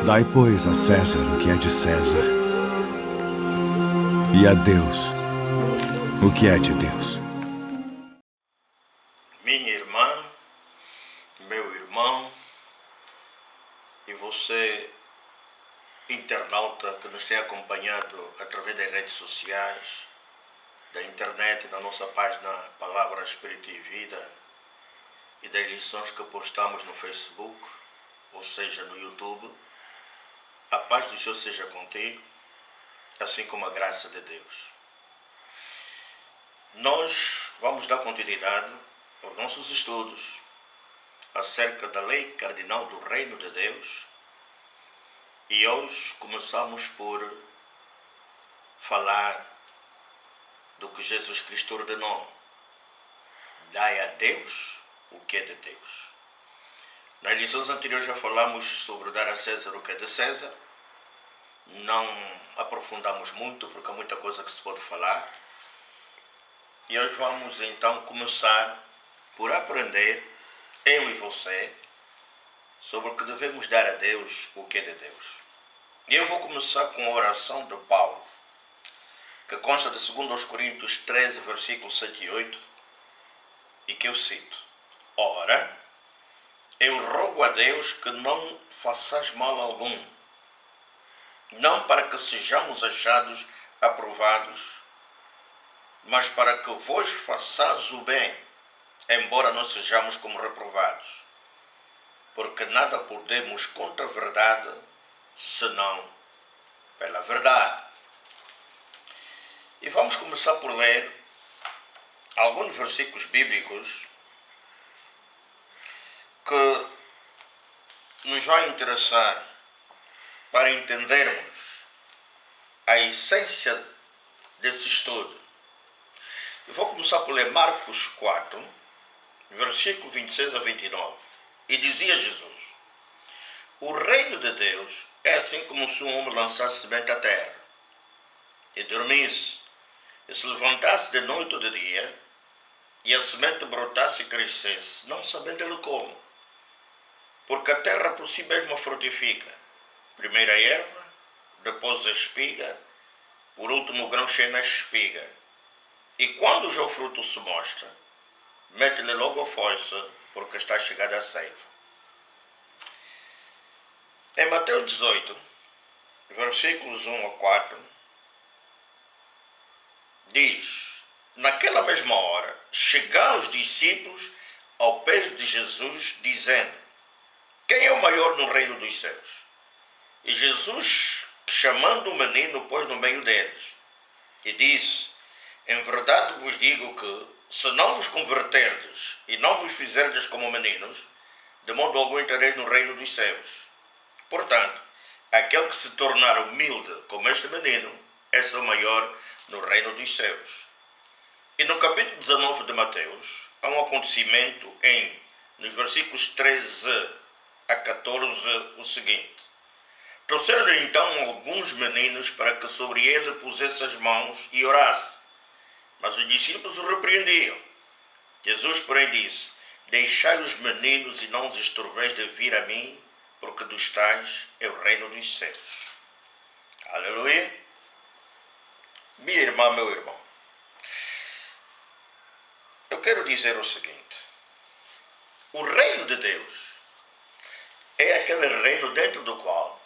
Dai, pois, a César o que é de César, e a Deus o que é de Deus. Minha irmã, meu irmão e você, internauta que nos tem acompanhado através das redes sociais, da internet, da nossa página Palavra, Espírito e Vida e das lições que postamos no Facebook, ou seja, no YouTube. A paz do Senhor seja contigo, assim como a graça de Deus. Nós vamos dar continuidade aos nossos estudos acerca da lei cardinal do Reino de Deus e hoje começamos por falar do que Jesus Cristo ordenou: dai a Deus o que é de Deus. Nas lições anteriores já falamos sobre dar a César o que é de César. Não aprofundamos muito porque há muita coisa que se pode falar. E hoje vamos então começar por aprender, eu e você, sobre o que devemos dar a Deus o que é de Deus. E eu vou começar com a oração de Paulo, que consta de 2 Coríntios 13, versículos 7 e 8, e que eu cito: Ora, eu rogo a Deus que não façais mal algum, não para que sejamos achados aprovados, mas para que vos façais o bem, embora não sejamos como reprovados, porque nada podemos contra a verdade, senão pela verdade. E vamos começar por ler alguns versículos bíblicos que nos vai interessar para entendermos a essência desse estudo. Eu vou começar por ler Marcos 4, versículo 26 a 29. E dizia Jesus: o reino de Deus é assim como se um homem lançasse semente à terra, e dormisse, e se levantasse de noite ou de dia, e a semente brotasse e crescesse, não sabendo ele como. Porque a terra por si mesma frutifica, primeiro a erva, depois a espiga, por último o grão cheio na espiga. E quando já o fruto se mostra, mete-lhe logo a foice, porque está chegada a ceifa. Em Mateus 18, versículos 1 a 4, diz: naquela mesma hora, chegaram os discípulos ao pé de Jesus, dizendo: quem é o maior no reino dos céus? E Jesus, chamando o menino, pôs no meio deles, e disse: em verdade vos digo que, se não vos converterdes e não vos fizerdes como meninos, de modo algum entrareis no reino dos céus. Portanto, aquele que se tornar humilde como este menino, é o maior no reino dos céus. E no capítulo 19 de Mateus, há um acontecimento nos versículos 13 a 14, o seguinte: trouxeram-lhe então alguns meninos para que sobre ele pusesse as mãos e orasse. Mas os discípulos o repreendiam. Jesus, porém, disse: deixai os meninos e não os estorveis de vir a mim, porque dos tais é o reino dos céus. Aleluia! Minha irmã, meu irmão, eu quero dizer o seguinte: o reino de Deus é aquele reino dentro do qual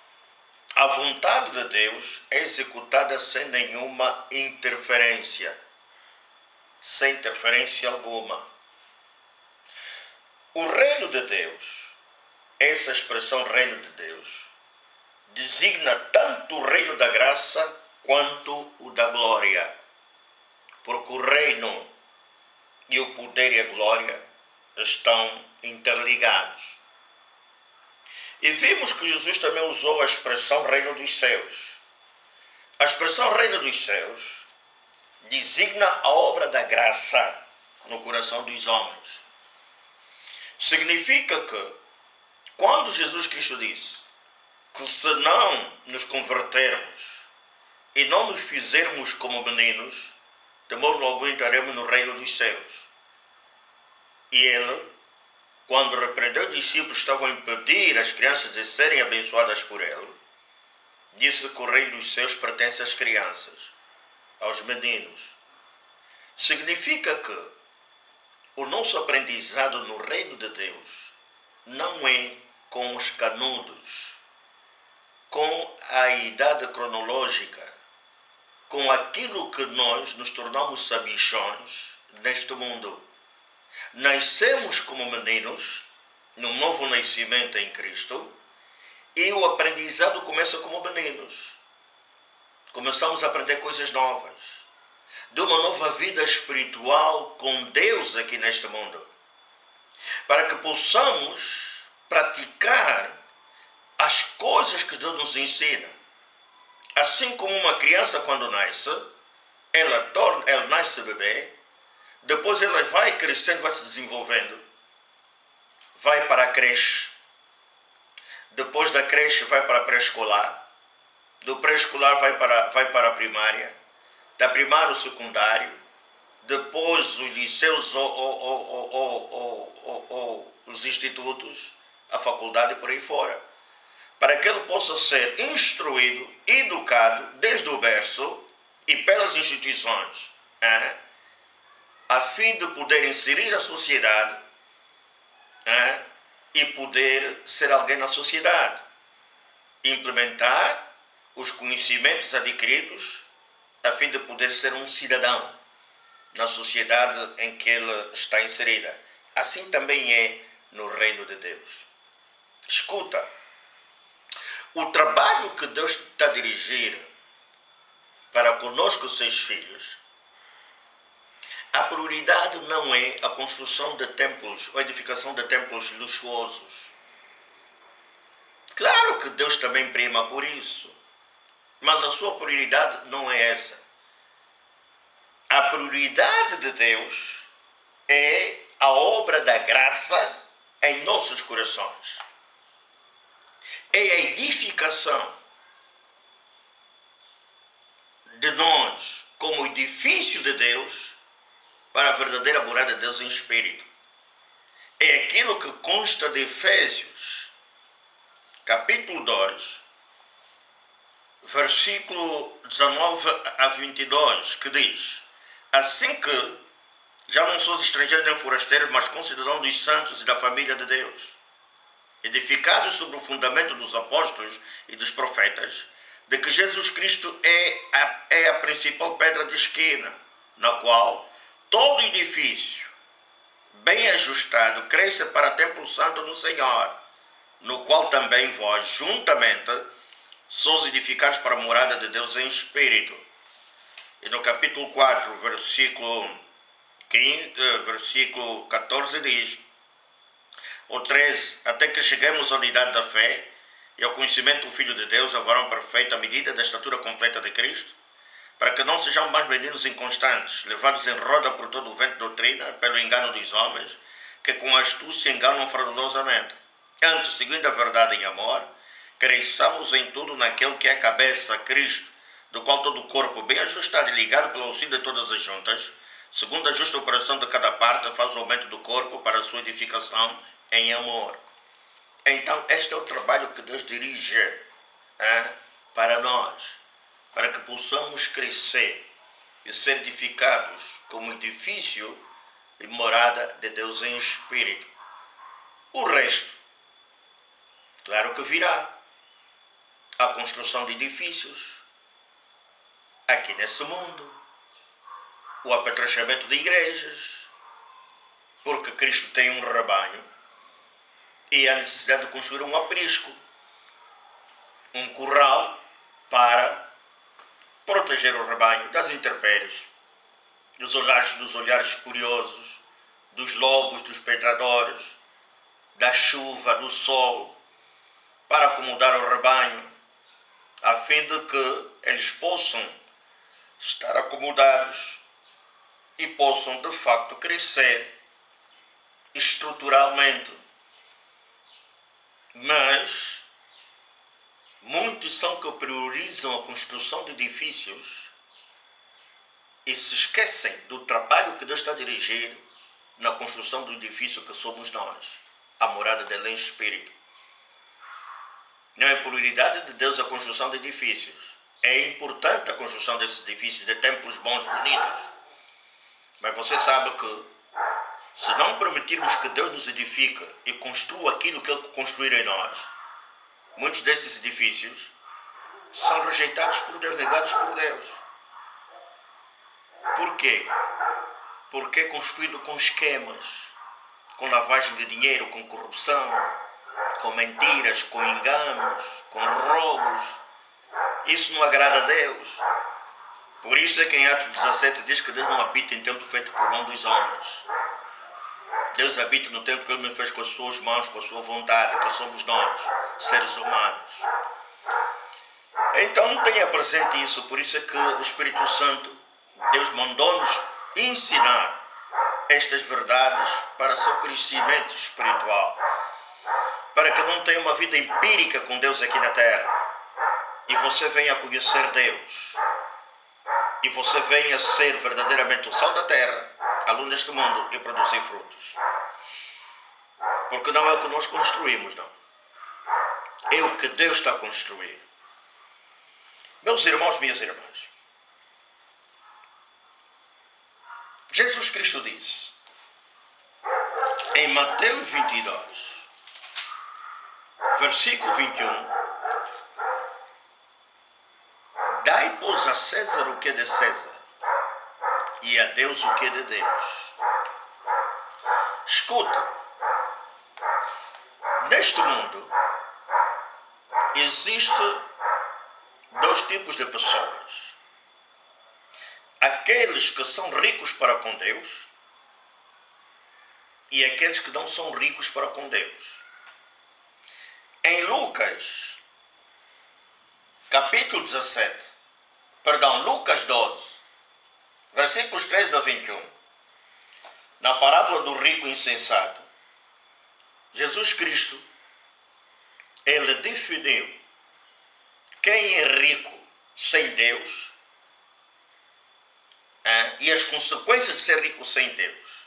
a vontade de Deus é executada sem nenhuma interferência. Sem interferência alguma. O reino de Deus, essa expressão reino de Deus, designa tanto o reino da graça quanto o da glória. Porque o reino e o poder e a glória estão interligados. E vimos que Jesus também usou a expressão reino dos céus. A expressão reino dos céus designa a obra da graça no coração dos homens. Significa que, quando Jesus Cristo disse que se não nos convertermos e não nos fizermos como meninos, de modo algum entraremos no reino dos céus. E ele quando repreendeu os discípulos que estavam a impedir as crianças de serem abençoadas por ele, disse que o reino dos céus pertence às crianças, aos meninos. Significa que o nosso aprendizado no reino de Deus não é com os canudos, com a idade cronológica, com aquilo que nós nos tornamos sabichões neste mundo. Nascemos como meninos, num novo nascimento em Cristo, e o aprendizado começa como meninos. Começamos a aprender coisas novas, de uma nova vida espiritual com Deus aqui neste mundo, para que possamos praticar as coisas que Deus nos ensina. Assim como uma criança quando nasce, ela nasce bebê, depois ela vai crescendo, vai se desenvolvendo, vai para a creche, depois da creche vai para a pré-escolar, do pré-escolar vai para a primária, da primária o secundário, depois os liceus ou os institutos, a faculdade e por aí fora, para que ele possa ser instruído, educado desde o berço e pelas instituições, a fim de poder inserir a sociedade e poder ser alguém na sociedade, implementar os conhecimentos adquiridos a fim de poder ser um cidadão na sociedade em que ele está inserida. Assim também é no reino de Deus. Escuta, o trabalho que Deus está a dirigir para conosco, seus filhos, a prioridade não é a construção de templos ou a edificação de templos luxuosos. Claro que Deus também prima por isso, mas a sua prioridade não é essa. A prioridade de Deus é a obra da graça em nossos corações. É a edificação de nós como edifício de Deus para a verdadeira morada de Deus em espírito. É aquilo que consta de Efésios, capítulo 2, versículo 19 a 22, que diz: assim que já não sois estrangeiros nem forasteiros, mas concidadãos dos santos e da família de Deus, edificados sobre o fundamento dos apóstolos e dos profetas, de que Jesus Cristo é a principal pedra de esquina, na qual todo edifício bem ajustado cresce para o templo santo do Senhor, no qual também vós, juntamente, sois edificados para a morada de Deus em espírito. E no capítulo 4, versículo 14 diz, ou 13, até que cheguemos à unidade da fé e ao conhecimento do Filho de Deus, a varão perfeito, à medida da estatura completa de Cristo, para que não sejamos mais meninos inconstantes, levados em roda por todo o vento de doutrina, pelo engano dos homens, que com astúcia enganam fraudulosamente. Antes, seguindo a verdade em amor, cresçamos em tudo naquele que é a cabeça, Cristo, do qual todo o corpo, bem ajustado e ligado pelo auxílio de todas as juntas, segundo a justa operação de cada parte, faz o aumento do corpo para a sua edificação em amor. Então, este é o trabalho que Deus dirige para nós, para que possamos crescer e ser edificados como edifício e morada de Deus em espírito. O resto, claro que virá. A construção de edifícios aqui nesse mundo, o apetrachamento de igrejas, porque Cristo tem um rebanho e há necessidade de construir um aprisco, um curral para proteger o rebanho das intempéries, dos olhares curiosos, dos lobos, dos pedradores, da chuva, do sol, para acomodar o rebanho, a fim de que eles possam estar acomodados e possam de facto crescer estruturalmente. Mas muitos são que priorizam a construção de edifícios e se esquecem do trabalho que Deus está a dirigir na construção do edifício que somos nós. a morada dele em espírito. Não é por unidade de Deus a construção de edifícios. É importante a construção desses edifícios, de templos bons, bonitos. Mas você sabe que se não permitirmos que Deus nos edifique e construa aquilo que Ele construir em nós, muitos desses edifícios são rejeitados por Deus, negados por Deus. Por quê? Porque é construído com esquemas, com lavagem de dinheiro, com corrupção, com mentiras, com enganos, com roubos. Isso não agrada a Deus. Por isso é que em Atos 17 diz que Deus não habita em templo feito por mão dos homens. Deus habita no templo que Ele me fez com as suas mãos, com a sua vontade, que somos nós, seres humanos. Então tenha presente isso, por isso é que o Espírito Santo, Deus mandou-nos ensinar estas verdades para seu crescimento espiritual, para que não tenha uma vida empírica com Deus aqui na terra e você venha a conhecer Deus e você venha a ser verdadeiramente o sal da terra, a luz deste mundo e produzir frutos. Porque não é o que nós construímos, não. É o que Deus está a construir. Meus irmãos, minhas irmãs, Jesus Cristo disse em Mateus 22, versículo 21, dai, pois, a César o que é de César e a Deus o que é de Deus. Escute, neste mundo existem dois tipos de pessoas. Aqueles que são ricos para com Deus e aqueles que não são ricos para com Deus. Em Lucas, capítulo 17, Lucas 12, versículos 13 a 21, na parábola do rico insensato, Jesus Cristo, Ele definiu quem é rico sem Deus e as consequências de ser rico sem Deus.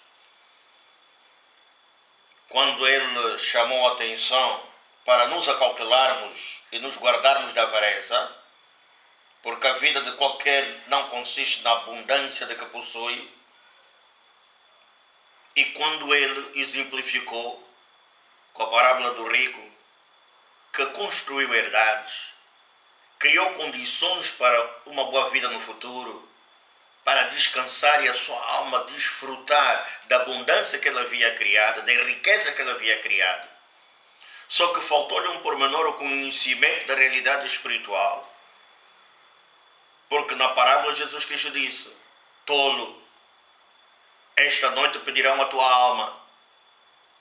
Quando Ele chamou a atenção para nos acautelarmos e nos guardarmos da avareza, porque a vida de qualquer não consiste na abundância de que possui, e quando Ele exemplificou com a parábola do rico, que construiu herdades, criou condições para uma boa vida no futuro, para descansar e a sua alma desfrutar da abundância que ele havia criado, da riqueza que ele havia criado. Só que faltou-lhe um pormenor, o conhecimento da realidade espiritual. Porque na parábola Jesus Cristo disse: tolo, esta noite pedirão a tua alma.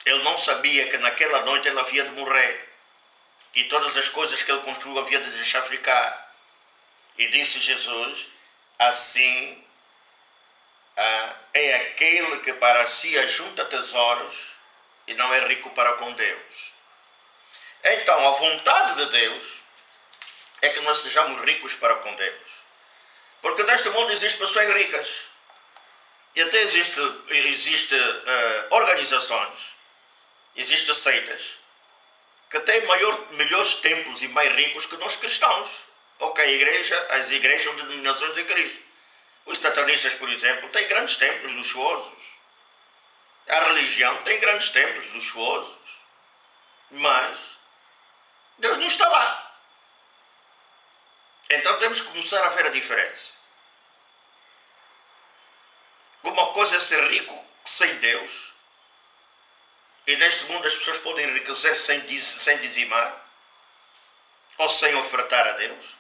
Ele não sabia que naquela noite ele havia de morrer. E todas as coisas que ele construiu havia de deixar ficar. E disse Jesus: assim é aquele que para si ajunta tesouros e não é rico para com Deus. Então, a vontade de Deus é que nós sejamos ricos para com Deus. Porque neste mundo existem pessoas ricas. E até existem organizações, existem seitas, que têm melhores templos e mais ricos que nós cristãos. As igrejas são denominações de Cristo. Os satanistas, por exemplo, têm grandes templos luxuosos. A religião tem grandes templos luxuosos. Mas Deus não está lá. Então temos que começar a ver a diferença. Uma coisa é ser rico sem Deus. E neste mundo as pessoas podem enriquecer sem dizimar ou sem ofertar a Deus.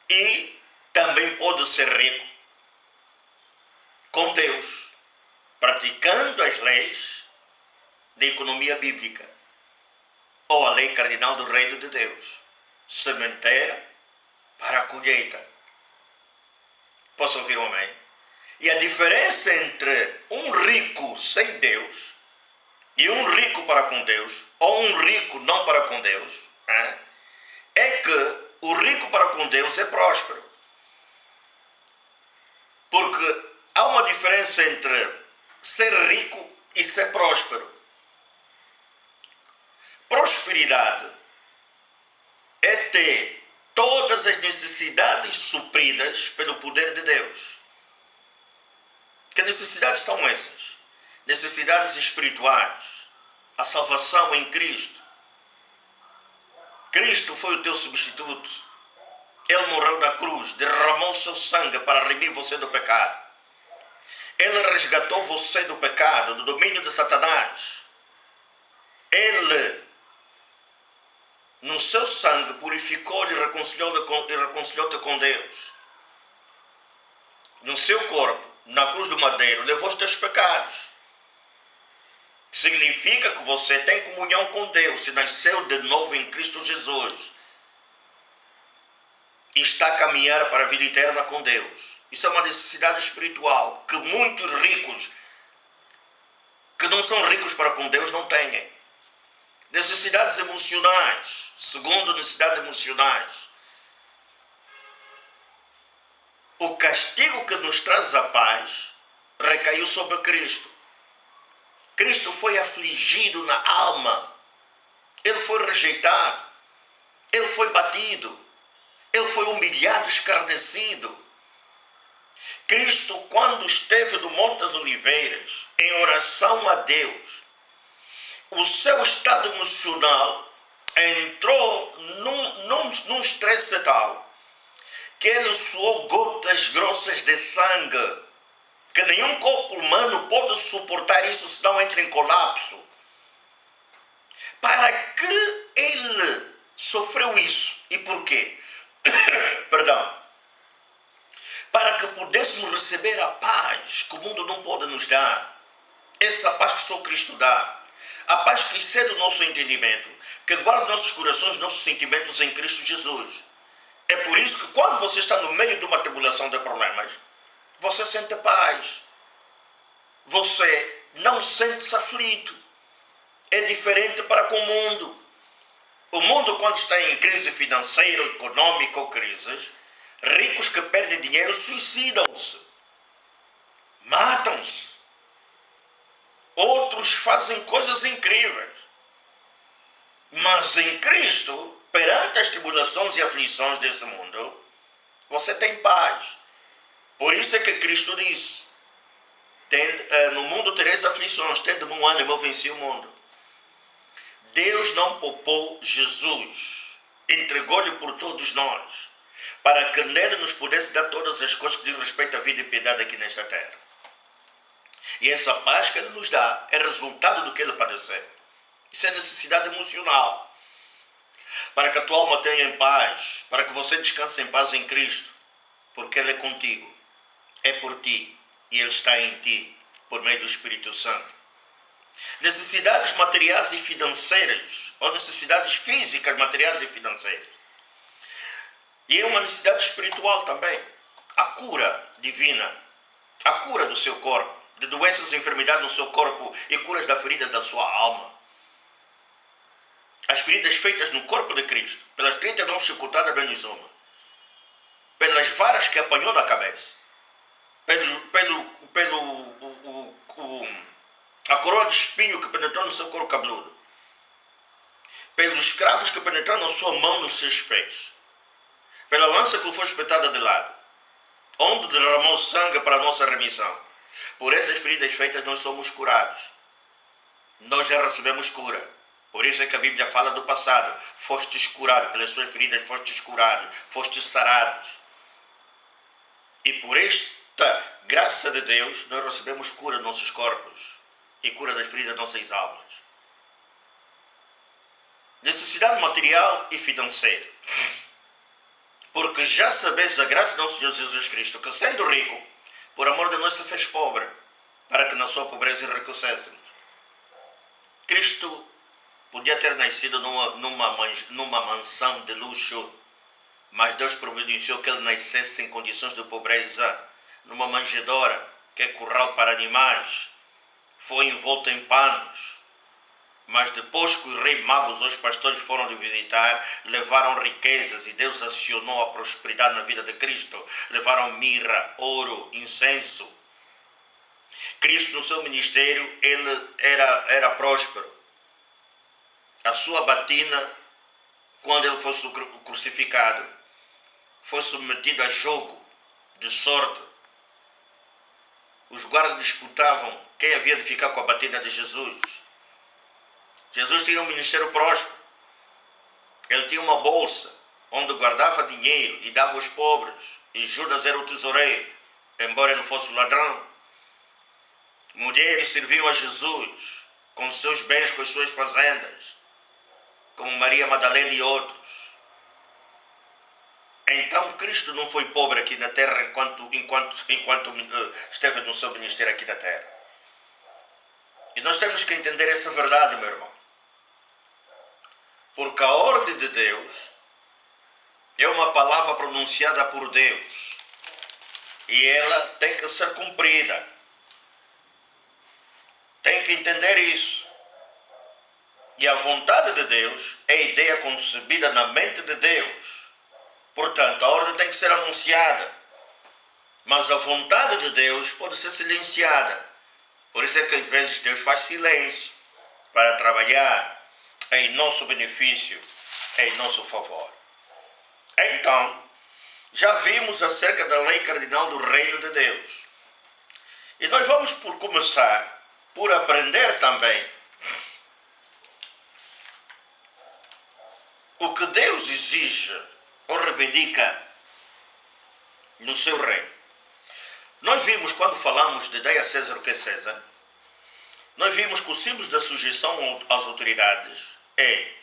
E também pode ser rico com Deus, praticando as leis da economia bíblica ou a lei cardinal do reino de Deus. Sementeira para a colheita. Posso ouvir um amém? E a diferença entre um rico sem Deus e um rico para com Deus, ou um rico não para com Deus, é que o rico para com Deus é próspero. Porque há uma diferença entre ser rico e ser próspero. Prosperidade é ter todas as necessidades supridas pelo poder de Deus. Que necessidades são essas? Necessidades espirituais. A salvação em Cristo. Cristo foi o teu substituto. Ele morreu na cruz, derramou seu sangue para remir você do pecado. Ele resgatou você do pecado, do domínio de Satanás. Ele, no seu sangue, purificou-lhe e reconciliou-te com Deus. No seu corpo, na cruz do madeiro, levou os teus pecados. Significa que você tem comunhão com Deus e nasceu de novo em Cristo Jesus. E está a caminhar para a vida eterna com Deus. Isso é uma necessidade espiritual que muitos ricos, que não são ricos para com Deus, não têm. Necessidades emocionais. Segundo, necessidades emocionais. O castigo que nos traz a paz recaiu sobre Cristo. Cristo foi afligido na alma. Ele foi rejeitado. Ele foi batido. Ele foi humilhado, escarnecido. Cristo, quando esteve no Monte das Oliveiras, em oração a Deus, o seu estado emocional entrou num estresse tal que ele suou gotas grossas de sangue, que nenhum corpo humano pode suportar isso, senão entra em colapso. Para que ele sofreu isso? E por quê? Perdão. Para que pudéssemos receber a paz que o mundo não pode nos dar. Essa paz que só Cristo dá. A paz que excede o nosso entendimento, que guarda nossos corações, nossos sentimentos em Cristo Jesus. É por isso que quando você está no meio de uma tribulação de problemas, você sente paz. Você não sente-se aflito. É diferente para com o mundo. O mundo, quando está em crise financeira, econômica ou crises, ricos que perdem dinheiro suicidam-se. Matam-se. Outros fazem coisas incríveis. Mas em Cristo, perante as tribulações e aflições desse mundo, você tem paz. Por isso é que Cristo disse: no mundo tereis aflições, tende bom ânimo, eu venci o mundo. Deus não poupou Jesus, entregou-lhe por todos nós, para que nele nos pudesse dar todas as coisas que diz respeito à vida e piedade aqui nesta terra. E essa paz que ele nos dá é resultado do que ele padeceu. Isso é necessidade emocional. Para que a tua alma tenha em paz, para que você descanse em paz em Cristo, porque ele é contigo, é por ti, e ele está em ti, por meio do Espírito Santo. Necessidades materiais e financeiras, ou necessidades físicas, materiais e financeiras. E é uma necessidade espiritual também. A cura divina, a cura do seu corpo, de doenças e enfermidades no seu corpo e curas da ferida da sua alma. As feridas feitas no corpo de Cristo, pelas 39 chicotadas de Anisoma, pelas varas que apanhou na cabeça, a coroa de espinho que penetrou no seu couro cabeludo, pelos cravos que penetraram na sua mão, nos seus pés, pela lança que lhe foi espetada de lado, onde derramou sangue para a nossa remissão. Por essas feridas feitas nós somos curados. Nós já recebemos cura. Por isso é que a Bíblia fala do passado. Fostes curados, pelas suas feridas fostes curados, fostes sarados. E por esta graça de Deus, nós recebemos cura dos nossos corpos e cura das feridas das nossas almas. Necessidade material e financeira. Porque já sabeis a graça do nosso Senhor Jesus Cristo, que sendo rico, por amor de nós se fez pobre, para que na sua pobreza enriquecêssemos. Cristo podia ter nascido numa mansão de luxo, mas Deus providenciou que ele nascesse em condições de pobreza, numa manjedoura, que é curral para animais. Foi envolto em panos. Mas depois que os reis magos, os pastores foram lhe visitar, levaram riquezas e Deus acionou a prosperidade na vida de Cristo. Levaram mirra, ouro, incenso. Cristo no seu ministério, ele era próspero. A sua batina, quando ele fosse crucificado, foi submetido a jogo de sorte. Os guardas disputavam quem havia de ficar com a batina de Jesus. Jesus tinha um ministério próspero. Ele tinha uma bolsa onde guardava dinheiro e dava aos pobres. E Judas era o tesoureiro, embora ele fosse o ladrão. Mulheres serviam a Jesus com seus bens, com as suas fazendas, como Maria Madalena e outros. Então Cristo não foi pobre aqui na terra enquanto esteve no seu ministério aqui na terra. E nós temos que entender essa verdade, meu irmão. Porque a ordem de Deus é uma palavra pronunciada por Deus. E ela tem que ser cumprida. Tem que entender isso. E a vontade de Deus é a ideia concebida na mente de Deus. Portanto, a ordem tem que ser anunciada. Mas a vontade de Deus pode ser silenciada. Por isso é que às vezes Deus faz silêncio para trabalhar em nosso benefício, em nosso favor. Então, já vimos acerca da lei cardinal do reino de Deus. E nós vamos começar por aprender também o que Deus exige ou reivindica no seu reino. Nós vimos, quando falamos de dai a César o que é César, nós vimos que o símbolo da sujeição às autoridades é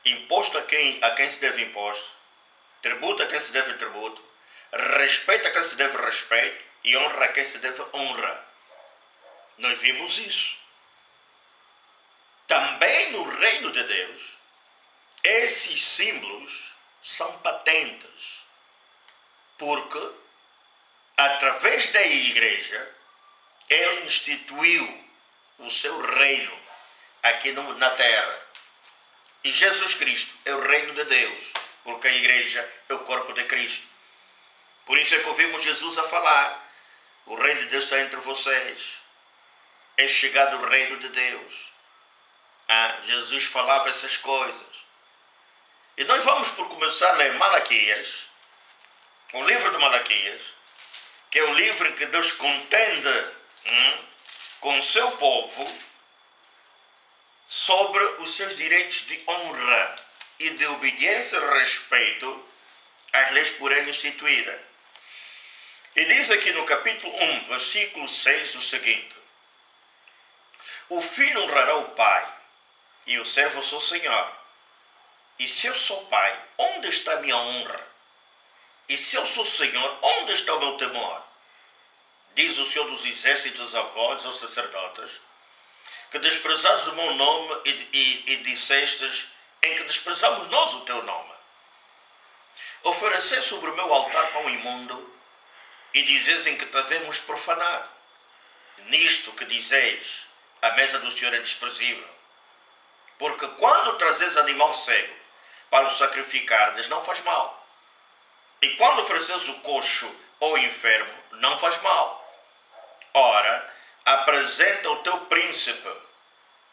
imposto a quem se deve imposto, tributo a quem se deve tributo, respeito a quem se deve respeito e honra a quem se deve honra. Nós vimos isso. Também no reino de Deus, esses símbolos são patentes, porque através da igreja ele instituiu o seu reino aqui na terra. E Jesus Cristo é o reino de Deus, porque a igreja é o corpo de Cristo. Por isso é que ouvimos Jesus a falar: o reino de Deus está entre vocês, é chegado o reino de Deus. Jesus falava essas coisas. E nós vamos por começar a ler Malaquias, o livro de Malaquias, que é o livro em que Deus contende com o seu povo sobre os seus direitos de honra e de obediência e respeito às leis por ele instituídas. E diz aqui no capítulo 1, versículo 6 o seguinte: o filho honrará o pai e o servo o seu senhor. E se eu sou pai, onde está a minha honra? E se eu sou senhor, onde está o meu temor? Diz o Senhor dos Exércitos a vós, aos sacerdotes, que desprezais o meu nome e dissestes em que desprezamos nós o teu nome. Oferecei sobre o meu altar pão imundo e dizeis em que te havemos profanado. Nisto que dizeis, a mesa do Senhor é desprezível. Porque quando trazes animal cego para o sacrificardes, não faz mal. E quando ofereces o coxo ou enfermo, não faz mal. Ora, apresenta o teu príncipe.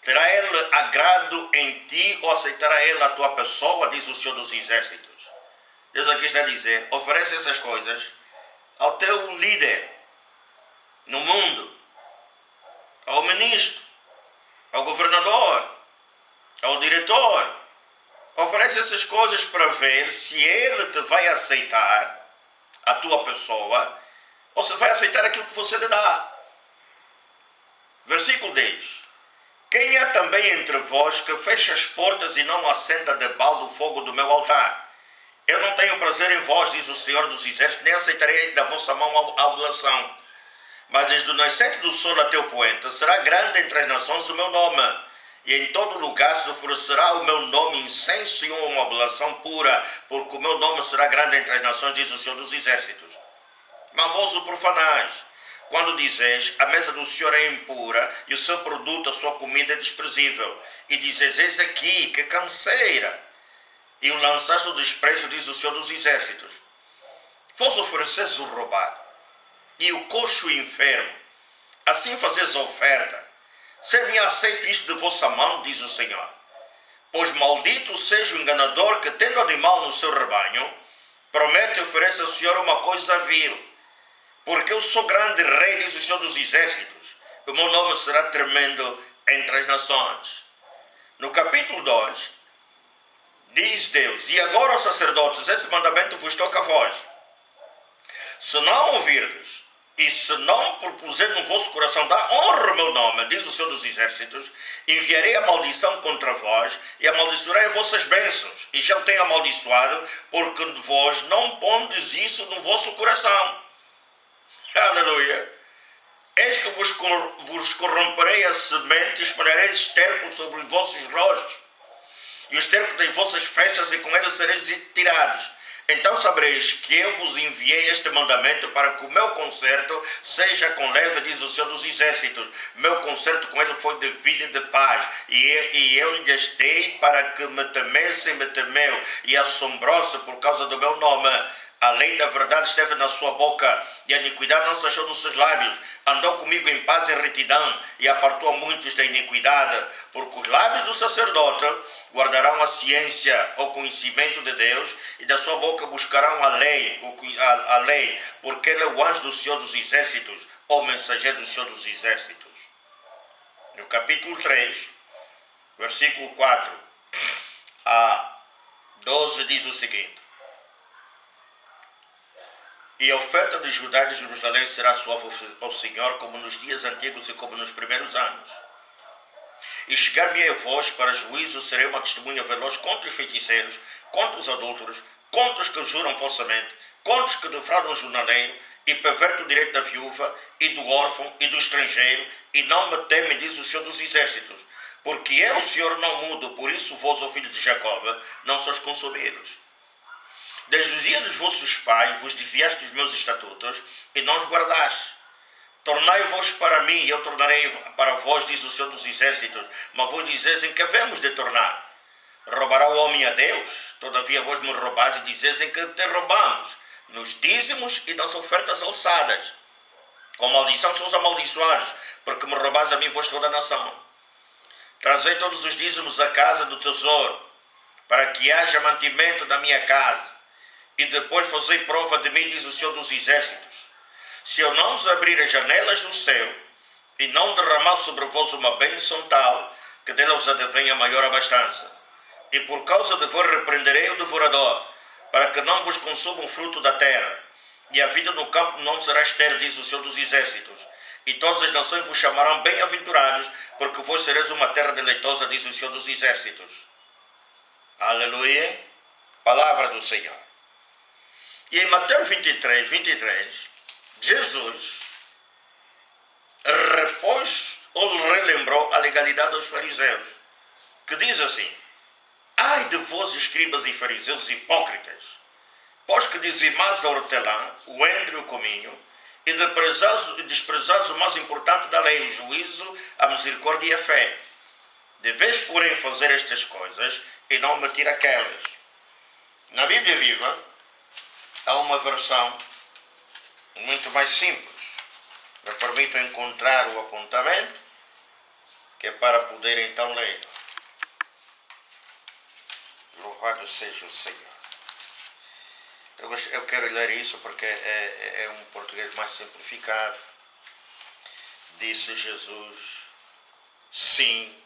Terá ele agrado em ti ou aceitará ele a tua pessoa, diz o Senhor dos Exércitos. Deus aqui está a dizer: oferece essas coisas ao teu líder no mundo, ao ministro, ao governador, ao diretor. Oferece essas coisas para ver se ele te vai aceitar a tua pessoa ou se vai aceitar aquilo que você lhe dá. Versículo 10. Quem é também entre vós que fecha as portas e não acenda de balde o fogo do meu altar? Eu não tenho prazer em vós, diz o Senhor dos Exércitos, nem aceitarei da vossa mão a oblação. Mas desde o nascente do sol até o poente será grande entre as nações o meu nome. E em todo lugar se oferecerá o meu nome incenso e uma oblação pura, porque o meu nome será grande entre as nações, diz o Senhor dos Exércitos. Mas vós o profanais, quando dizeis, a mesa do Senhor é impura, e o seu produto, a sua comida é desprezível. E dizeis, eis aqui, que canseira. E o lançaste o desprezo, diz o Senhor dos Exércitos. Vós ofereceis o roubado, e o coxo enfermo, assim fazeis a oferta. Ser-me aceito isto de vossa mão, diz o Senhor. Pois maldito seja o enganador que, tendo animal no seu rebanho, promete e oferece ao Senhor uma coisa vil. Porque eu sou grande rei, diz o Senhor dos Exércitos. O meu nome será tremendo entre as nações. No capítulo 2, diz Deus: e agora, os sacerdotes, esse mandamento vos toca a vós. Se não ouvirdes, e se não propuser no vosso coração dar honra ao meu nome, diz o Senhor dos Exércitos, enviarei a maldição contra vós e amaldiçoarei as vossas bênçãos. E já o tenho amaldiçoado, porque vós não pondes isso no vosso coração. Aleluia! Eis que vos corromperei a semente e espalharei esterco sobre os vossos rostos, e o esterco das vossas festas, e com eles sereis tirados. Então sabereis que eu vos enviei este mandamento para que o meu concerto seja com leve, diz o Senhor dos Exércitos. Meu concerto com ele foi de vida e de paz, e eu lhes dei para que me temessem, me temeu, e assombrou-se por causa do meu nome. A lei da verdade esteve na sua boca, e a iniquidade não se achou nos seus lábios. Andou comigo em paz e retidão, e apartou a muitos da iniquidade. Porque os lábios do sacerdote guardarão a ciência, o conhecimento de Deus, e da sua boca buscarão a lei, porque ele é o anjo do Senhor dos Exércitos, ou mensageiro do Senhor dos Exércitos. No capítulo 3, versículo 4 a 12 diz o seguinte: e a oferta de Judá e de Jerusalém será suave ao Senhor, como nos dias antigos e como nos primeiros anos. E chegar-me a vós para juízo, serei uma testemunha veloz contra os feiticeiros, contra os adúlteros, contra os que juram falsamente, contra os que defraudam o jornaleiro, e pervertem o direito da viúva, e do órfão, e do estrangeiro, e não me temem, diz o Senhor dos Exércitos. Porque eu, o Senhor, não mudo, por isso vós, ó filhos de Jacob, não sois consumidos. Desde os dias dos vossos pais vos desviaste dos meus estatutos e não os guardaste. Tornai-vos para mim e eu tornarei para vós, diz o Senhor dos Exércitos. Mas vós dizeis: em que havemos de tornar? Roubará o homem a Deus? Todavia vós me roubais e dizeis: em que te roubamos? Nos dízimos e nas ofertas alçadas. Com maldição sois amaldiçoados, porque me roubais a mim, vós toda a nação. Trazei todos os dízimos à casa do tesouro, para que haja mantimento da minha casa. E depois fazei prova de mim, diz o Senhor dos Exércitos. Se eu não vos abrir as janelas do céu, e não derramar sobre vós uma bênção tal, que dela vos advenha maior abastança. E por causa de vós repreenderei o devorador, para que não vos consuma o fruto da terra. E a vida no campo não será estéril, diz o Senhor dos Exércitos. E todas as nações vos chamarão bem-aventurados, porque vós sereis uma terra deleitosa, diz o Senhor dos Exércitos. Aleluia. Palavra do Senhor. E em Mateus 23, Jesus repôs ou relembrou a legalidade dos fariseus, que diz assim: ai de vós, escribas e fariseus hipócritas, pois que dizimais a hortelã, o endro e o cominho, e desprezais o mais importante da lei, o juízo, a misericórdia e a fé. Deveis, porém, fazer estas coisas e não omitir aquelas. Na Bíblia Viva há uma versão muito mais simples. Me permitam encontrar o apontamento, que é para poder então ler. Louvado seja o Senhor. Eu quero ler isso porque é um português mais simplificado. Disse Jesus: sim,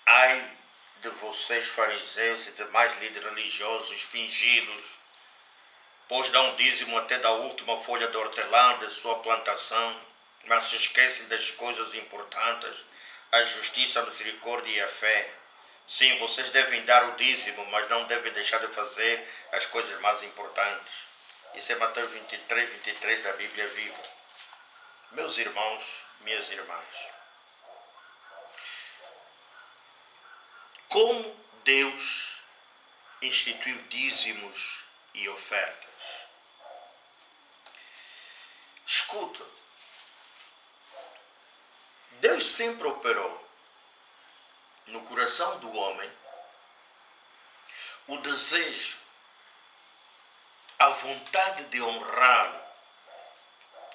ai de vocês fariseus e demais líderes religiosos fingidos, pois dão dízimo até da última folha de hortelã de sua plantação, mas se esquecem das coisas importantes, a justiça, a misericórdia e a fé. Sim, vocês devem dar o dízimo, mas não devem deixar de fazer as coisas mais importantes. Isso é Mateus 23 da Bíblia Viva. Meus irmãos, minhas irmãs, como Deus instituiu dízimos e ofertas? Escuta, Deus sempre operou no coração do homem o desejo, a vontade de honrá-lo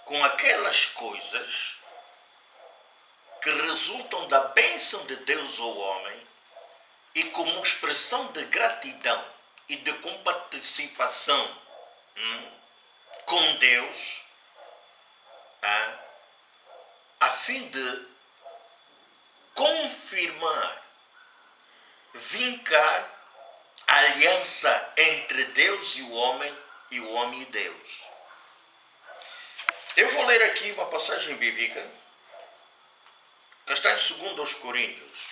com aquelas coisas que resultam da bênção de Deus ao homem e como expressão de gratidão e de comparticipação com Deus, a fim de confirmar, vincar a aliança entre Deus e o homem e Deus. Eu vou ler aqui uma passagem bíblica que está em 2 Coríntios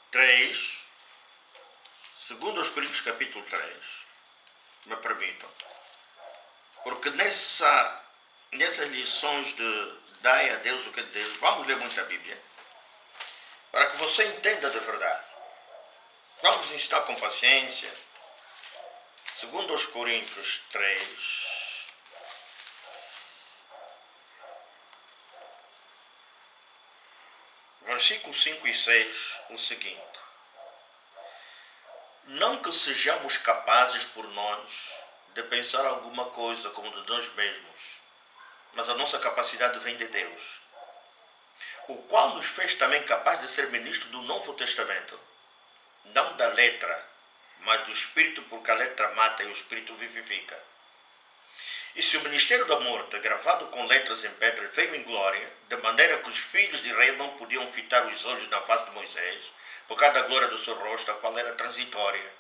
3, 2 Coríntios capítulo 3, me permitam, porque nessas lições de dai a Deus o que é de Deus, vamos ler muito a Bíblia, para que você entenda de verdade. Vamos ensinar com paciência. 2 Coríntios 3, versículos 5 e 6, o seguinte: não que sejamos capazes por nós de pensar alguma coisa como de nós mesmos, mas a nossa capacidade vem de Deus, o qual nos fez também capaz de ser ministro do Novo Testamento, não da letra, mas do Espírito, porque a letra mata e o Espírito vivifica. E se o ministério da morte, gravado com letras em pedra, veio em glória, de maneira que os filhos de Israel não podiam fitar os olhos na face de Moisés, por causa da glória do seu rosto, a qual era transitória,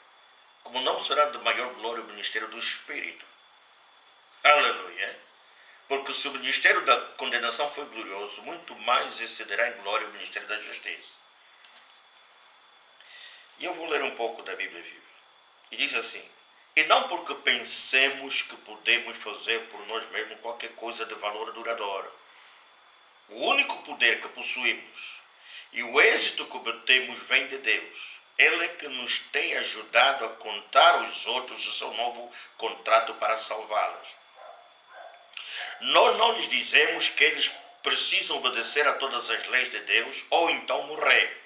como não será de maior glória o ministério do Espírito? Aleluia! Porque se o ministério da condenação foi glorioso, muito mais excederá em glória o ministério da justiça. E eu vou ler um pouco da Bíblia Viva. E diz assim: e não porque pensemos que podemos fazer por nós mesmos qualquer coisa de valor duradouro. O único poder que possuímos e o êxito que obtemos vem de Deus. Ele é que nos tem ajudado a contar aos outros o seu novo contrato para salvá-los. Nós não lhes dizemos que eles precisam obedecer a todas as leis de Deus ou então morrer.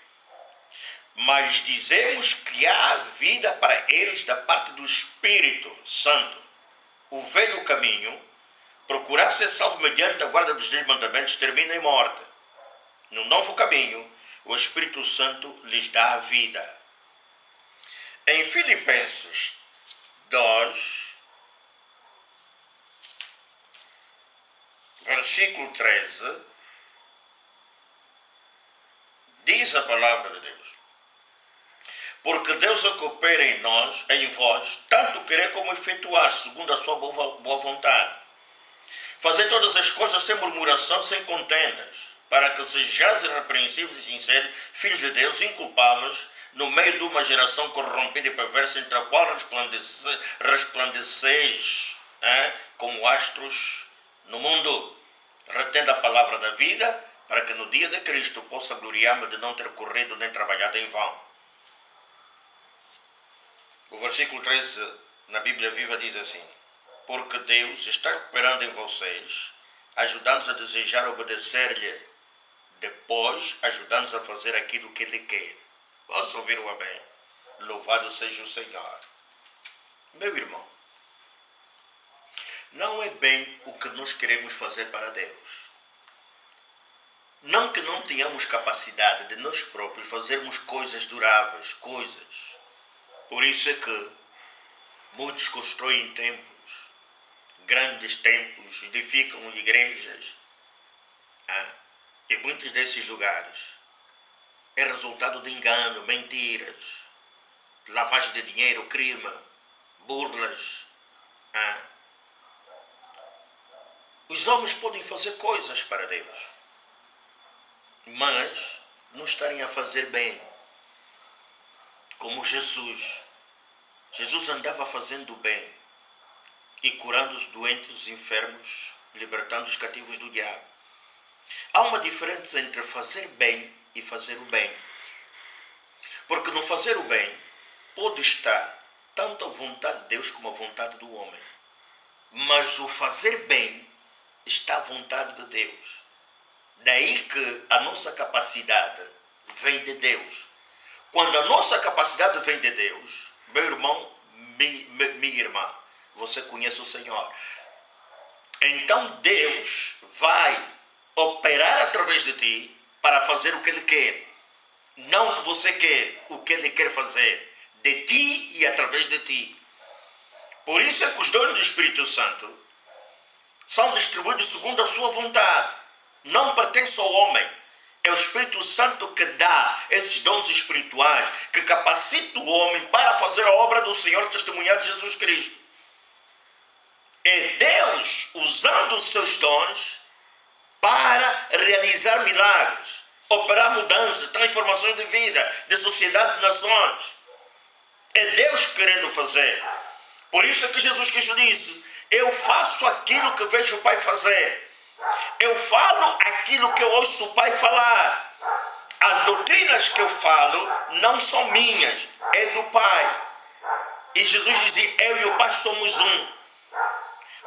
Mas dizemos que há vida para eles da parte do Espírito Santo. O velho caminho, procurar ser salvo mediante a guarda dos 10 mandamentos, termina em morte. No novo caminho, o Espírito Santo lhes dá a vida. Em Filipenses 2, versículo 13, diz a palavra de Deus: porque Deus é que opera em nós, em vós, tanto querer como efetuar, segundo a sua boa vontade. Fazer todas as coisas sem murmuração, sem contendas, para que sejais irrepreensíveis e sinceros, filhos de Deus, inculpáveis, no meio de uma geração corrompida e perversa, entre a qual resplandeceis como astros no mundo, retendo a palavra da vida, para que no dia de Cristo possa gloriar-me de não ter corrido nem trabalhado em vão. O versículo 13 na Bíblia Viva diz assim: porque Deus está operando em vocês, ajudando-nos a desejar obedecer-lhe, depois ajudando-nos a fazer aquilo que Ele quer. Posso ouvir o amém? Louvado seja o Senhor. Meu irmão, não é bem o que nós queremos fazer para Deus. Não que não tenhamos capacidade de nós próprios fazermos coisas duráveis, coisas. Por isso é que muitos constroem templos, grandes templos, edificam igrejas. E muitos desses lugares é resultado de engano, mentiras, lavagem de dinheiro, crime, burlas. Os homens podem fazer coisas para Deus, mas não estarem a fazer bem. Como Jesus. Jesus andava fazendo bem e curando os doentes, os enfermos, libertando os cativos do diabo. Há uma diferença entre fazer bem e fazer o bem. Porque no fazer o bem pode estar tanto a vontade de Deus como a vontade do homem. Mas o fazer bem está à vontade de Deus. Daí que a nossa capacidade vem de Deus. Quando a nossa capacidade vem de Deus, meu irmão, minha irmã, você conhece o Senhor. Então Deus vai operar através de ti para fazer o que Ele quer. Não o que você quer, o que Ele quer fazer de ti e através de ti. Por isso é que os dons do Espírito Santo são distribuídos segundo a sua vontade. Não pertence ao homem. É o Espírito Santo que dá esses dons espirituais, que capacita o homem para fazer a obra do Senhor, testemunhar de Jesus Cristo. É Deus usando os seus dons para realizar milagres, operar mudanças, transformações de vida, de sociedade de nações. É Deus querendo fazer. Por isso é que Jesus Cristo disse: eu faço aquilo que vejo o Pai fazer. Eu falo aquilo que eu ouço o Pai falar. As doutrinas que eu falo não são minhas, é do Pai. E Jesus dizia: eu e o Pai somos um.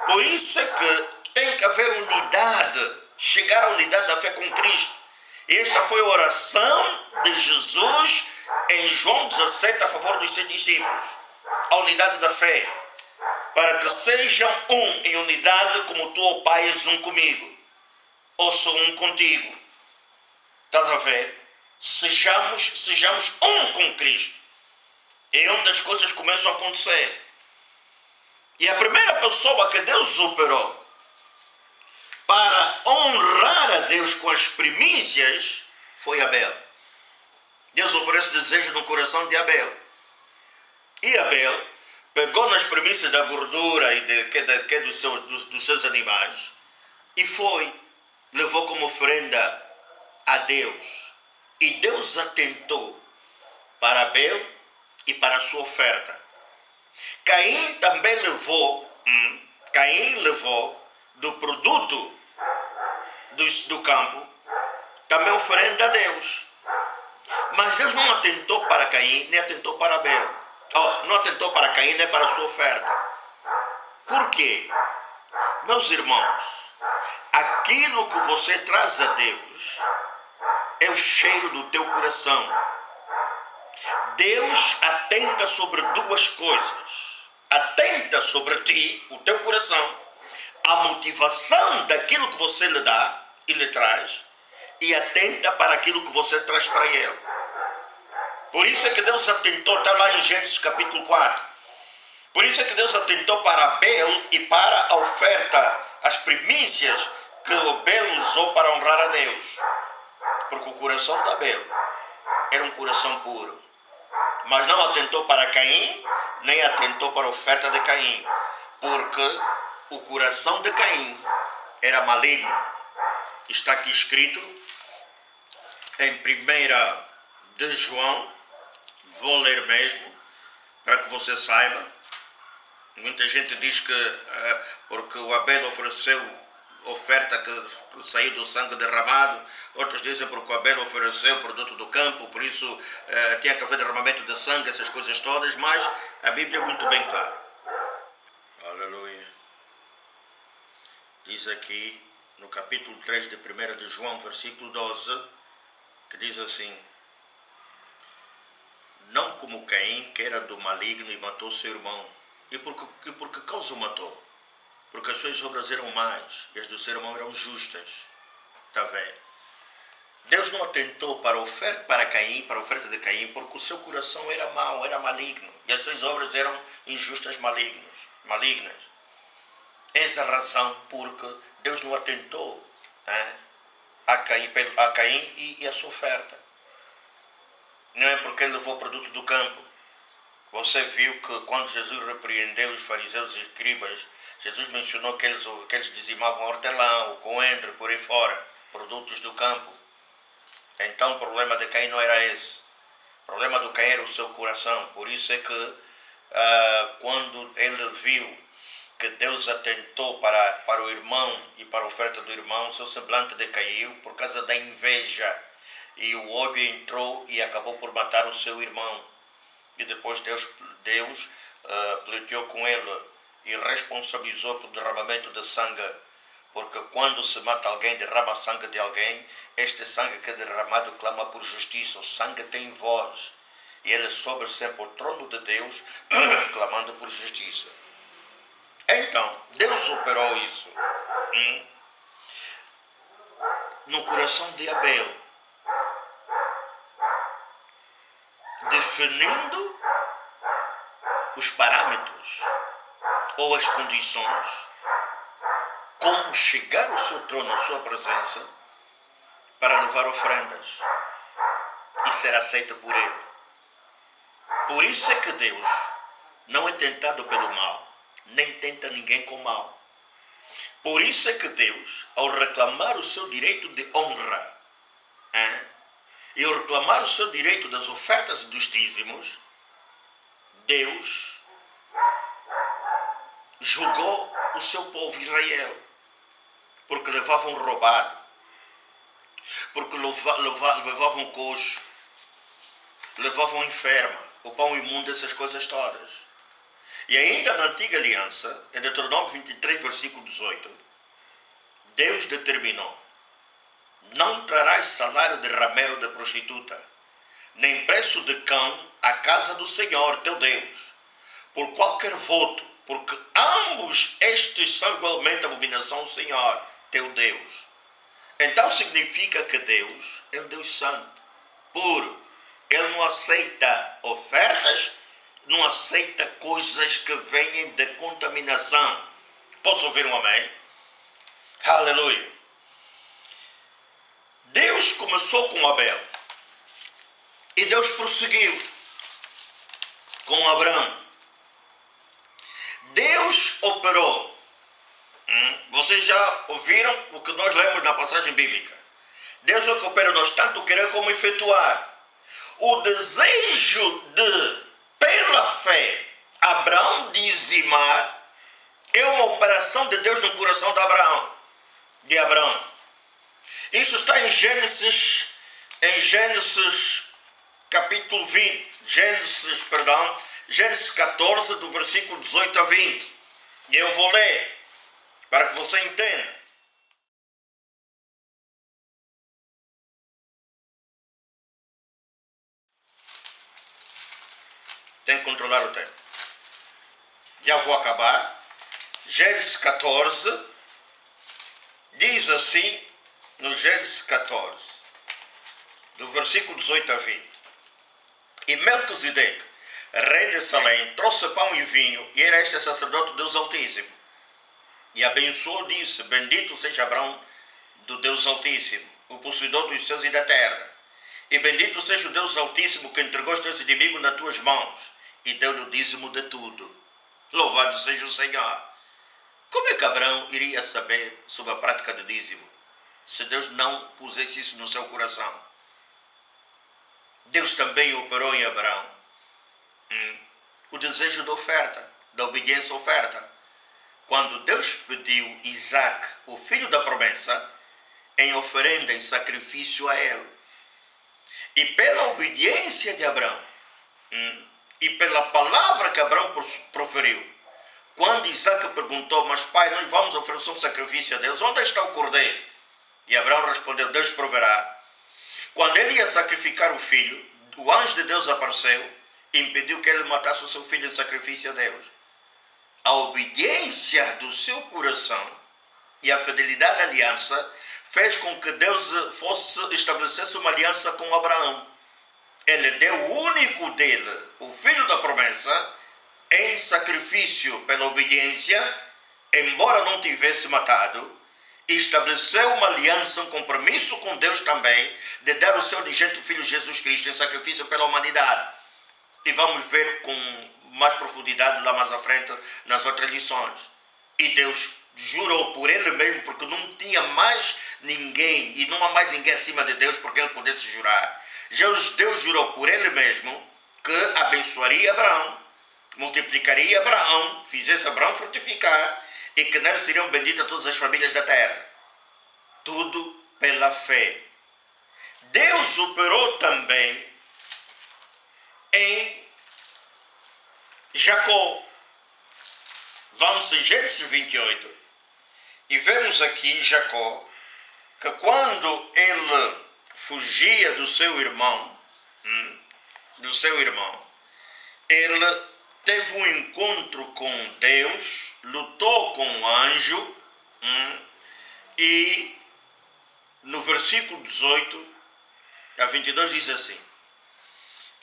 Por isso é que tem que haver unidade, chegar à unidade da fé com Cristo. Esta foi a oração de Jesus em João 17 a favor dos seus discípulos. A unidade da fé. Para que sejam um em unidade, como tu, ó Pai, és um comigo. Ou sou um contigo. Estás a ver? Sejamos um com Cristo. É onde as coisas começam a acontecer. E a primeira pessoa que Deus operou para honrar a Deus com as primícias foi Abel. Deus operou esse desejo no coração de Abel. E Abel pegou nas primícias da gordura e dos seus animais e levou como oferenda a Deus. E Deus atentou para Abel e para a sua oferta. Caim também levou do produto do campo, também oferenda a Deus. Mas Deus não atentou para Caim, nem atentou para Abel. Não atentou para Caim, nem para a sua oferta. Por quê? Meus irmãos, aquilo que você traz a Deus é o cheiro do teu coração. Deus atenta sobre duas coisas. Atenta sobre ti, o teu coração, a motivação daquilo que você lhe dá e lhe traz, e atenta para aquilo que você traz para ele. Por isso é que Deus atentou, está lá em Gênesis capítulo 4. Por isso é que Deus atentou para Abel e para a oferta, as primícias que Abel usou para honrar a Deus. Porque o coração de Abel era um coração puro. Mas não atentou para Caim, nem atentou para a oferta de Caim. Porque o coração de Caim era maligno. Está aqui escrito em 1 de João, vou ler mesmo, para que você saiba. Muita gente diz que porque o Abel ofereceu oferta que saiu do sangue derramado, outros dizem porque o Abel ofereceu o produto do campo, por isso tinha que haver derramamento de sangue, essas coisas todas, mas a Bíblia é muito bem clara. Aleluia. Diz aqui no capítulo 3 de 1 de João, versículo 12, que diz assim: não como Caim, que era do maligno e matou seu irmão. E por que causa o matou? Porque as suas obras eram más e as do seu irmão eram justas. Está vendo? Deus não atentou para a oferta de Caim, porque o seu coração era mau, era maligno. E as suas obras eram injustas, malignas. Essa é a razão porque Deus não atentou a Caim e a sua oferta. Não é porque ele levou o produto do campo. Você viu que quando Jesus repreendeu os fariseus e escribas, Jesus mencionou que eles dizimavam hortelã, o coentro, por aí fora, produtos do campo. Então o problema de Caim não era esse. O problema do Caim era o seu coração. Por isso é que quando ele viu que Deus atentou para o irmão e para a oferta do irmão, seu semblante decaiu por causa da inveja. E o ódio entrou e acabou por matar o seu irmão. E depois Deus pleiteou com ele e responsabilizou pelo derramamento de sangue. Porque quando se mata alguém, derrama sangue de alguém, este sangue que é derramado clama por justiça. O sangue tem voz. E ele sobe sempre o trono de Deus, clamando por justiça. Então, Deus operou isso. no coração de Abel, definindo os parâmetros ou as condições, como chegar ao seu trono, à sua presença, para levar ofrendas e ser aceita por ele. Por isso é que Deus não é tentado pelo mal, nem tenta ninguém com mal. Por isso é que Deus, ao reclamar o seu direito de honra, e ao reclamar o seu direito das ofertas e dos dízimos, Deus julgou o seu povo Israel, porque levavam roubado, porque levavam coxo, levavam enferma, o pão imundo, essas coisas todas. E ainda na antiga aliança, em Deuteronômio 23, versículo 18, Deus determinou: não trarás salário de ramero ou de prostituta, nem preço de cão à casa do Senhor teu Deus, por qualquer voto, porque ambos estes são igualmente abominação ao Senhor teu Deus. Então significa que Deus é um Deus santo, puro. Ele não aceita ofertas, não aceita coisas que venham de contaminação. Posso ouvir um amém? Aleluia. Deus começou com Abel e Deus prosseguiu com Abraão. Deus operou. Vocês já ouviram o que nós lemos na passagem bíblica? Deus é que opera nós tanto querer como efetuar. O desejo de, pela fé, Abraão dizimar é uma operação de Deus no coração de Abraão. Isso está em Gênesis capítulo 20, Gênesis 14, do versículo 18 a 20. E eu vou ler, para que você entenda. Tem que controlar o tempo. Já vou acabar. Gênesis 14 diz assim, no Gênesis 14, do versículo 18 a 20. E Melquisedeque, rei de Salém, trouxe pão e vinho, e era este sacerdote do Deus Altíssimo. E abençoou, disse: bendito seja Abraão do Deus Altíssimo, o possuidor dos céus e da terra. E bendito seja o Deus Altíssimo, que entregou os teus inimigos nas tuas mãos, e deu-lhe o dízimo de tudo. Louvado seja o Senhor. Como é que Abraão iria saber sobre a prática do dízimo, se Deus não pusesse isso no seu coração? Deus também operou em Abraão o desejo da oferta, da obediência à oferta. Quando Deus pediu Isaac, o filho da promessa, em oferenda, em sacrifício a ele. E pela obediência de Abraão, e pela palavra que Abraão proferiu, quando Isaac perguntou: mas pai, nós vamos oferecer um sacrifício a Deus, onde está o cordeiro? E Abraão respondeu: Deus proverá. Quando ele ia sacrificar o filho, o anjo de Deus apareceu e impediu que ele matasse o seu filho em sacrifício a Deus. A obediência do seu coração e a fidelidade à aliança fez com que Deus estabelecesse uma aliança com Abraão. Ele deu o único dele, o filho da promessa, em sacrifício pela obediência, embora não tivesse matado, e estabeleceu uma aliança, um compromisso com Deus também, de dar o seu unigênito filho Jesus Cristo em sacrifício pela humanidade. E vamos ver com mais profundidade lá mais à frente nas outras lições. E Deus jurou por ele mesmo, porque não tinha mais ninguém, e não há mais ninguém acima de Deus, porque ele pudesse jurar. Deus jurou por ele mesmo que abençoaria Abraão, multiplicaria Abraão, fizesse Abraão frutificar, e que nele seriam benditas todas as famílias da terra. Tudo pela fé. Deus operou também em Jacó. Vamos em Gênesis 28 e vemos aqui Jacó, que quando ele fugia do seu irmão, ele teve um encontro com Deus, lutou com o anjo, e no versículo 18 a 22 diz assim: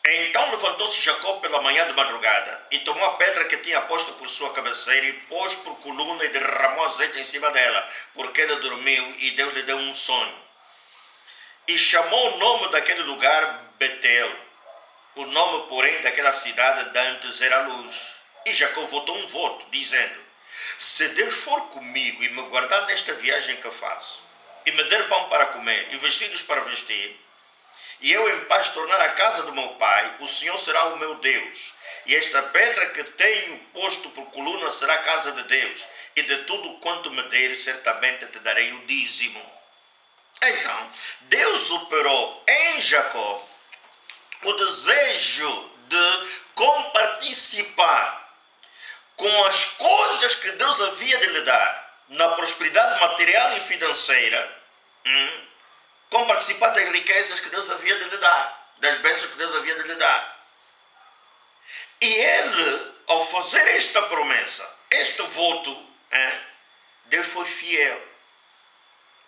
Então levantou-se Jacó pela manhã de madrugada e tomou a pedra que tinha posto por sua cabeceira e pôs por coluna e derramou azeite em cima dela, porque ele dormiu e Deus lhe deu um sonho. E chamou o nome daquele lugar Betel. O nome, porém, daquela cidade dantes era Luz. E Jacó votou um voto, dizendo: Se Deus for comigo e me guardar nesta viagem que faço, e me der pão para comer e vestidos para vestir, e eu em paz tornar a casa do meu pai, o Senhor será o meu Deus. E esta pedra que tenho posto por coluna será a casa de Deus. E de tudo quanto me deres, certamente te darei o dízimo. Então, Deus operou em Jacó o desejo de comparticipar com as coisas que Deus havia de lhe dar, na prosperidade material e financeira, com participar das riquezas que Deus havia de lhe dar, das bênçãos que Deus havia de lhe dar. E ele, ao fazer esta promessa, este voto, Deus foi fiel.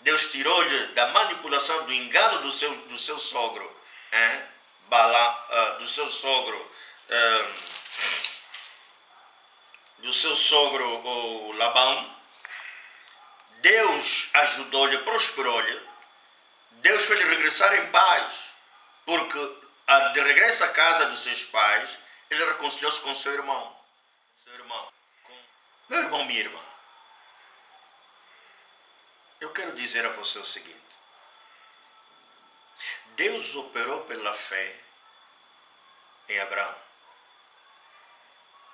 Deus tirou-lhe da manipulação, do engano do seu sogro, o Labão. Deus ajudou-lhe, prosperou-lhe. Deus fez-lhe regressar em paz, porque de regresso à casa dos seus pais, ele reconciliou-se com seu irmão. Meu irmão, minha irmã, eu quero dizer a você o seguinte: Deus operou pela fé em Abraão.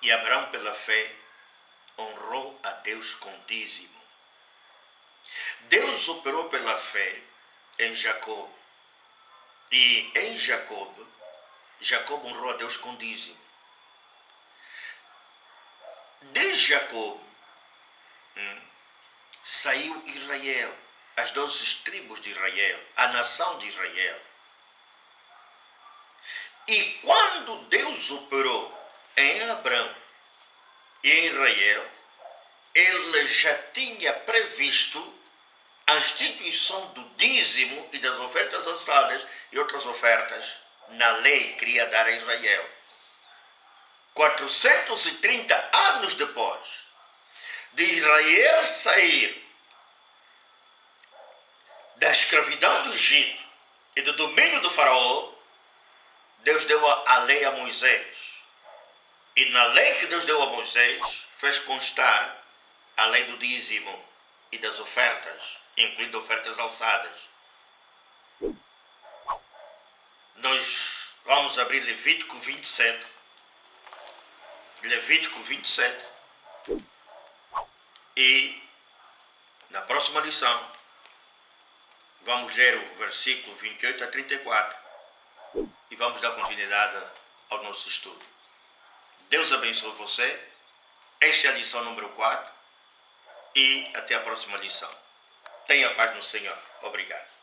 E Abraão, pela fé, honrou a Deus com dízimo. Deus operou pela fé em Jacó. E em Jacó honrou a Deus com dízimo. De Jacó saiu Israel, as 12 tribos de Israel, a nação de Israel. E quando Deus operou em Abraão e em Israel, ele já tinha previsto a instituição do dízimo e das ofertas assadas e outras ofertas na lei que queria dar a Israel. 430 anos depois de Israel sair da escravidão do Egito e do domínio do faraó, Deus deu a lei a Moisés. E na lei que Deus deu a Moisés, fez constar a lei do dízimo e das ofertas, incluindo ofertas alçadas. Nós vamos abrir Levítico 27. Levítico 27. E na próxima lição vamos ler o versículo 28 a 34 e vamos dar continuidade ao nosso estudo. Deus abençoe você. Esta é a lição número 4 e até a próxima lição. Tenha paz no Senhor. Obrigado.